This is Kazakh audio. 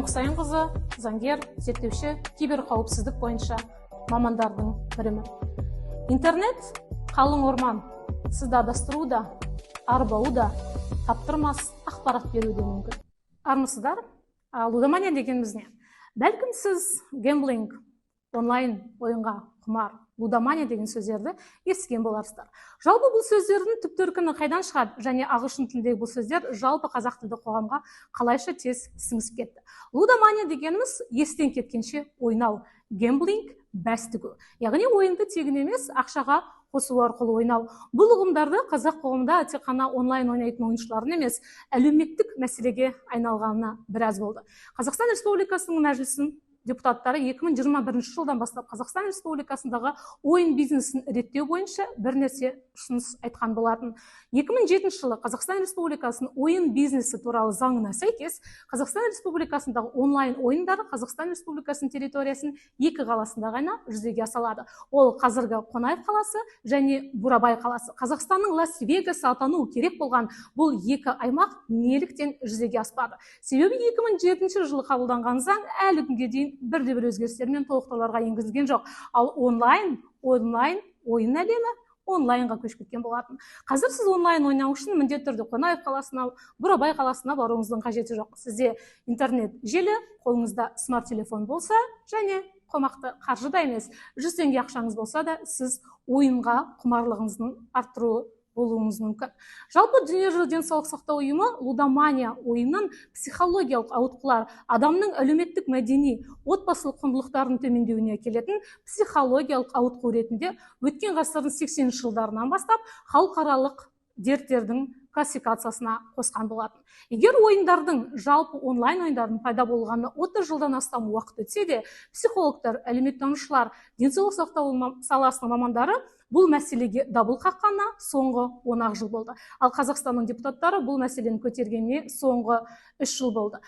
Тоқсайынқызы, заңгер, зерттеуші, киберқауіпсіздік бойынша мамандардың бірімін. Интернет қалың орман, сізді адастыру да, арбау да, таптырмас ақпарат беруі де мүмкін. Армысыздар, лудомания дегеніміз не? Бәлкім сіз гэмблинг, онлайн ойынға құмар, лудомания деген сөздерді естіген боларсыздар. Жалпы бұл сөздердің түп төркіні қайдан шығады, және ағылшын тіліндегі бұл сөздер жалпы қазақ тілді қоғамға қалайша тез сіңісіп кетті. Лудомания дегеніміз естен кеткенше ойнау, гэмблинг бәс тігу. Яғни ойынды тегін емес, ақшаға қосу арқылы ойнау. Бұл ұғымдарды қазақ қоғамында тек қана онлайн ойнайтын ойыншылардың емес, әлеуметтік мәселеге айналғанына біраз болды. Қазақстан Республикасының мәжілісінің депутаттары 2021 жылдан бастап Қазақстан Республикасындағы ойын бизнесін реттеу бойынша бірнәрсе ұсыныс айтқан болатын. 2007 жылы Қазақстан Республикасының ойын бизнесі туралы заңына сәйкес Қазақстан Республикасындағы онлайн ойындары Қазақстан Республикасының территориясының екі қаласында ғана жүзеге асырылады. Ол қазіргі Қонаев қаласы және Бурабай қаласы. Қазақстанның Лас-Вегасы атануы керек болған бұл екі аймақ неліктен жүзеге аспады? Себебі 2007 жылы қабылданған заң әлі күнге дейін бірде-бір өзгерістер мен толықтыруларға енгізілген жоқ. Ал онлайн ойын әлемі онлайнға көшіп кеткен болатын. Қазір сіз онлайн ойнау үшін міндетті түрде Қонаев қаласына, Бурабай қаласына баруыңыздың қажеті жоқ. Сізде интернет желі, қолыңызда смарт телефон болса, және қомақты қаржы да емес, 100 теңге ақшаңыз болса да, сіз ойынға құмарлығыңыздың арттыруы болуыңыз мүмкін. Жалпы дүниежүзілік денсаулық сақтау ұйымы лудомания ойынын психологиялық ауытқулар, адамның әлеуметтік мәдени, отбасылық құндылықтардың төмендеуіне әкелетін психологиялық ауытқу ретінде өткен ғасырдың 80 жылдарынан бастап халықаралық дерттердің классификациясына қосқан болатын. Егер ойындардың, жалпы онлайн ойындардың пайда болғаны 30 жылдан астам уақыт өтсе де, психологтар, әлеуметтанушылар, денсаулық сақтау саласының мамандары бұл мәселеге дабыл қаққанына соңғы 10 жыл болды. Ал Қазақстанның депутаттары бұл мәселені көтергеніне соңғы 3 жыл болды.